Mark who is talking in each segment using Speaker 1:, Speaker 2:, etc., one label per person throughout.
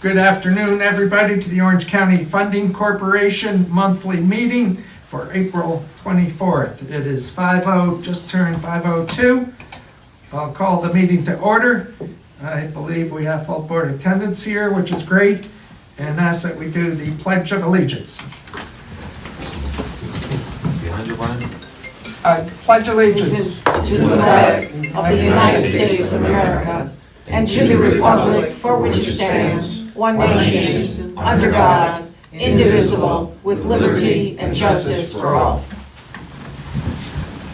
Speaker 1: Good afternoon, everybody, to the Orange County Funding Corporation monthly meeting for April 24th. It is 5:00, just turned 5:02. I'll call the meeting to order. I believe we have full board attendance here, which is great, and ask that we do the Pledge of Allegiance.
Speaker 2: Behind you, Brian.
Speaker 1: I pledge allegiance
Speaker 3: to the flag of the United States of America and to the republic for which it stands, one nation, under God, indivisible, with liberty and justice for all.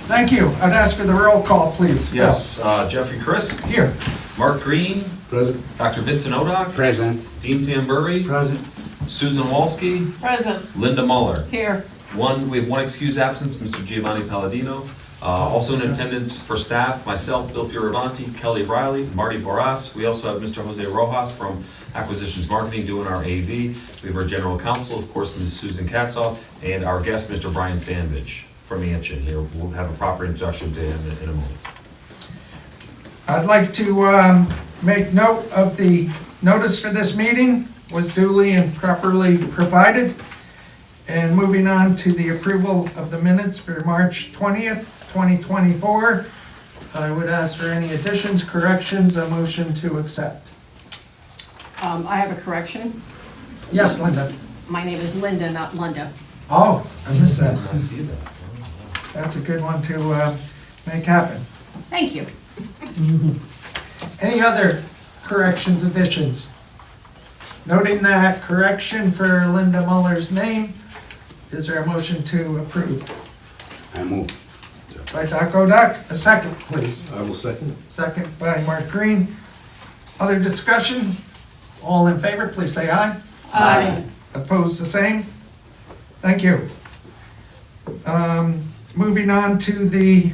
Speaker 1: Thank you. I'd ask for the roll call, please.
Speaker 2: Yes, Jeffrey Christ.
Speaker 1: Here.
Speaker 2: Mark Green.
Speaker 4: Present.
Speaker 2: Dr. Vincent Odock.
Speaker 4: Present.
Speaker 2: Dean Tamburri.
Speaker 4: Present.
Speaker 2: Susan Walski.
Speaker 3: Present.
Speaker 2: Linda Muller.
Speaker 3: Here.
Speaker 2: We have one excused absence, Mr. Giovanni Palladino. Also in attendance for staff, myself, Bill Fioravanti, Kelly Riley, Marty Boras. We also have Mr. Jose Rojas from Acquisitions Marketing doing our AV. We have our general counsel, of course, Ms. Susan Katzoff, and our guest, Mr. Brian Sandvich from Anshin here. We'll have a proper introduction to him in a moment.
Speaker 1: I'd like to make note of the notice for this meeting was duly and properly provided. And moving on to the approval of the minutes for March 20th, 2024, I would ask for any additions, corrections, a motion to accept.
Speaker 5: I have a correction.
Speaker 1: Yes, Linda.
Speaker 5: My name is Linda, not Linda.
Speaker 1: Oh, I missed that.
Speaker 2: I see that.
Speaker 1: That's a good one to make happen.
Speaker 5: Thank you.
Speaker 1: Any other corrections, additions? Noting that correction for Linda Muller's name, is there a motion to approve?
Speaker 4: I move.
Speaker 1: By Dr. Odock, a second, please.
Speaker 4: I will second.
Speaker 1: Second by Mark Green. Other discussion? All in favor, please say aye.
Speaker 5: Aye.
Speaker 1: Opposed, the same? Thank you. Moving on to the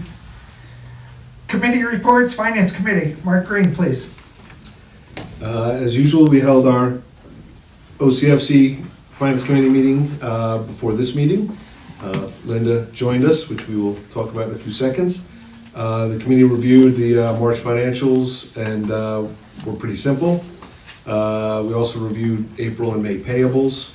Speaker 1: committee reports, Finance Committee. Mark Green, please.
Speaker 4: As usual, we held our OCFC Finance Committee meeting before this meeting. Linda joined us, which we will talk about in a few seconds. The committee reviewed the March financials and were pretty simple. We also reviewed April and May payables.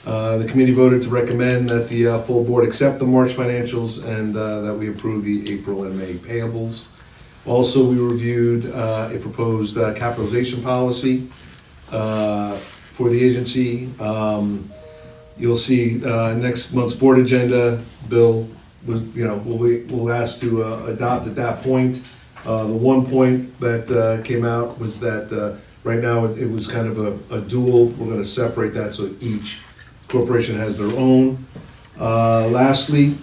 Speaker 4: The committee voted to recommend that the full board accept the March financials and that we approve the April and May payables. Also, we reviewed a proposed capitalization policy for the agency. You'll see next month's board agenda, Bill, we'll ask to adopt at that point. The one point that came out was that right now it was kind of a dual. We're going to separate that so each corporation has their own. Lastly,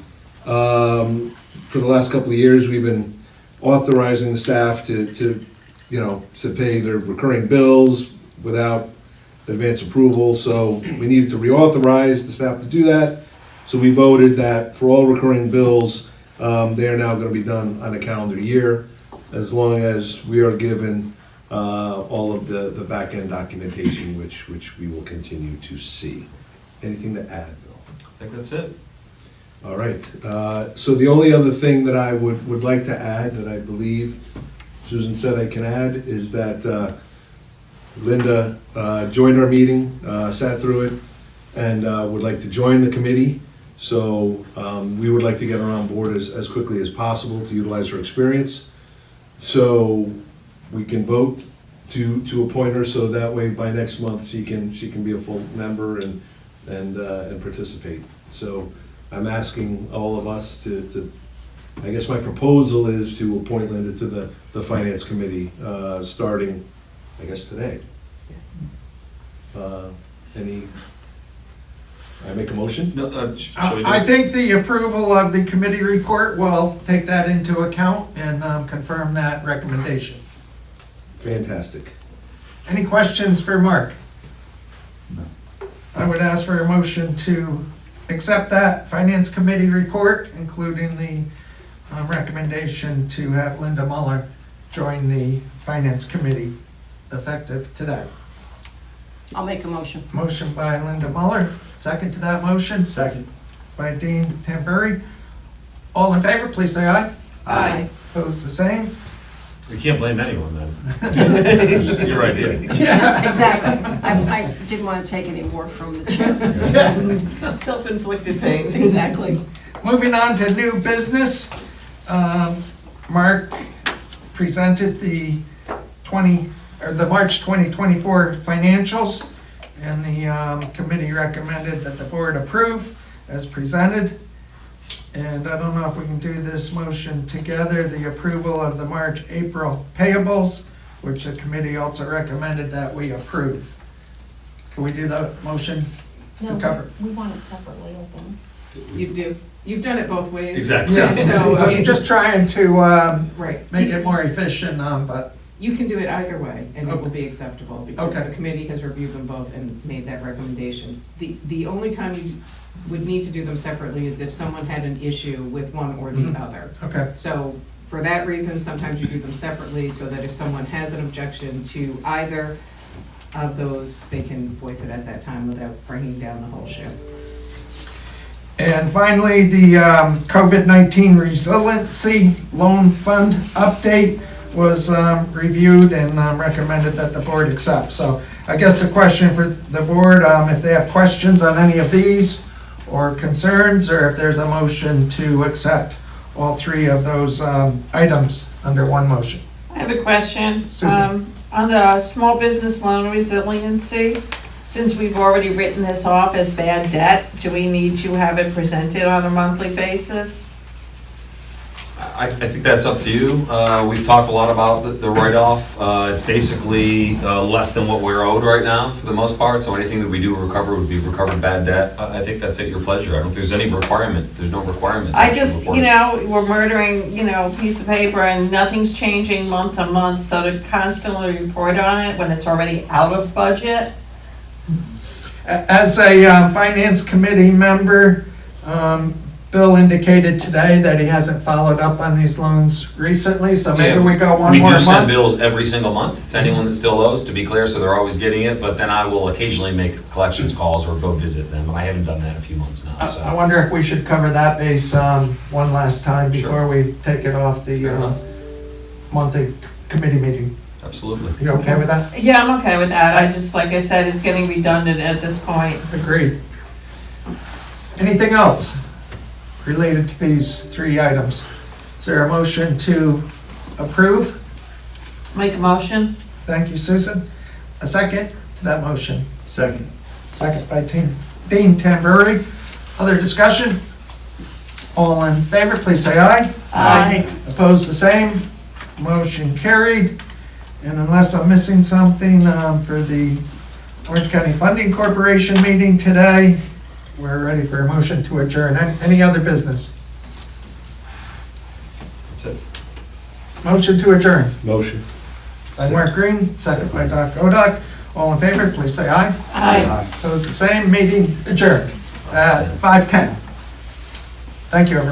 Speaker 4: for the last couple of years, we've been authorizing the staff to pay their recurring bills without advance approval, so we needed to reauthorize the staff to do that. So we voted that for all recurring bills, they are now going to be done on a calendar year, as long as we are given all of the back-end documentation, which we will continue to see. Anything to add, Bill?
Speaker 2: I think that's it.
Speaker 4: All right. So the only other thing that I would like to add, that I believe Susan said I can add, is that Linda joined our meeting, sat through it, and would like to join the committee. So we would like to get her on board as quickly as possible to utilize her experience. So we can vote to appoint her, so that way by next month she can be a full member and participate. So I'm asking all of us to I guess my proposal is to appoint Linda to the Finance Committee starting, I guess, today.
Speaker 5: Yes.
Speaker 4: I make a motion?
Speaker 2: No, shall we do
Speaker 1: I
Speaker 2: it?
Speaker 1: think the approval of the committee report will take that into account and confirm that recommendation.
Speaker 4: Fantastic.
Speaker 1: Any questions for Mark? No. I would ask for a motion to accept that Finance Committee report, including the recommendation to have Linda Muller join the Finance Committee effective today.
Speaker 5: I'll make a motion.
Speaker 1: Motion by Linda Muller, second to that motion.
Speaker 4: Second.
Speaker 1: By Dean Tamburri. All in favor, please say aye.
Speaker 5: Aye.
Speaker 1: Opposed, the same.
Speaker 2: You can't blame anyone then. It's your idea.
Speaker 5: Exactly. I didn't want to take any more from the chair.
Speaker 3: Self-inflicted pain.
Speaker 5: Exactly.
Speaker 1: Moving on to new business, Mark presented the March 2024 financials, and the committee recommended that the board approve as presented. And I don't know if we can do this motion together, the approval of the March, April payables, which the committee also recommended that we approve. Can we do the motion to cover?
Speaker 5: We want it separately, I think.
Speaker 3: You do. You've done it both ways.
Speaker 2: Exactly.
Speaker 1: Yeah,
Speaker 3: So,
Speaker 1: I was just trying to
Speaker 3: Right.
Speaker 1: make it more efficient, but,
Speaker 3: You can do it either way, and it will be acceptable, because
Speaker 1: Okay.
Speaker 3: the committee has reviewed them both and made that recommendation. The only time you would need to do them separately is if someone had an issue with one or the
Speaker 1: Mhm.
Speaker 3: other.
Speaker 1: okay.
Speaker 3: So, for that reason, sometimes you do them separately, so that if someone has an objection to either of those, they can voice it at that time without bringing down the whole ship.
Speaker 1: And finally, the COVID-19 Resiliency Loan Fund update was reviewed and recommended that the board accept. So I guess the question for the board, if they have questions on any of these or concerns, or if there's a motion to accept all three of those items under one motion.
Speaker 6: I have a question.
Speaker 1: Susan.
Speaker 6: On the small business loan resiliency, since we've already written this off as bad debt, do we need to have it presented on a monthly basis?
Speaker 2: I think that's up to you. We've talked a lot about the write-off. It's basically less than what we're owed right now for the most part, so anything that we do recover would be recovered bad debt. I think that's at your pleasure. I don't think there's any requirement, there's no requirement. to
Speaker 6: I
Speaker 2: actually
Speaker 6: just,
Speaker 2: report
Speaker 6: you
Speaker 2: it.
Speaker 6: know, we're murdering, a piece of paper and nothing's changing month to month, so to constantly report on it when it's already out of budget.
Speaker 1: As a finance committee member, Bill indicated today that he hasn't followed up on these loans recently, so maybe
Speaker 2: Yeah,
Speaker 1: we go one
Speaker 2: We
Speaker 1: more
Speaker 2: do send
Speaker 1: month.
Speaker 2: bills every single month to anyone that still owes, to be clear, so they're always getting it, but then I will occasionally make collections calls or go visit them, and I haven't done that in a few months now,
Speaker 1: I
Speaker 2: so.
Speaker 1: wonder if we should cover that base one last time
Speaker 2: Sure.
Speaker 1: before we take it off
Speaker 2: Fair
Speaker 1: the
Speaker 2: enough.
Speaker 1: monthly committee meeting.
Speaker 2: Absolutely.
Speaker 1: You okay with that?
Speaker 6: Yeah, I'm okay with that. I just, like I said, it's getting redundant at this point.
Speaker 1: Agreed. Anything else related to these three items? Is there a motion to approve?
Speaker 6: Make a motion?
Speaker 1: Thank you, Susan. A second to that motion?
Speaker 4: Second.
Speaker 1: Second by Dean Tamburri. Other discussion? All in favor, please say aye.
Speaker 6: Aye.
Speaker 1: Opposed, the same. Motion carried. And unless I'm missing something for the Orange County Funding Corporation meeting today, we're ready for a motion to adjourn. Any other business?
Speaker 2: That's it.
Speaker 1: Motion to adjourn.
Speaker 4: Motion.
Speaker 1: By Mark Green, second by Doc Oduck. All in favor, please say aye.
Speaker 6: Aye.
Speaker 1: Opposed, the same. Meeting adjourned at 5:10. Thank you, everyone.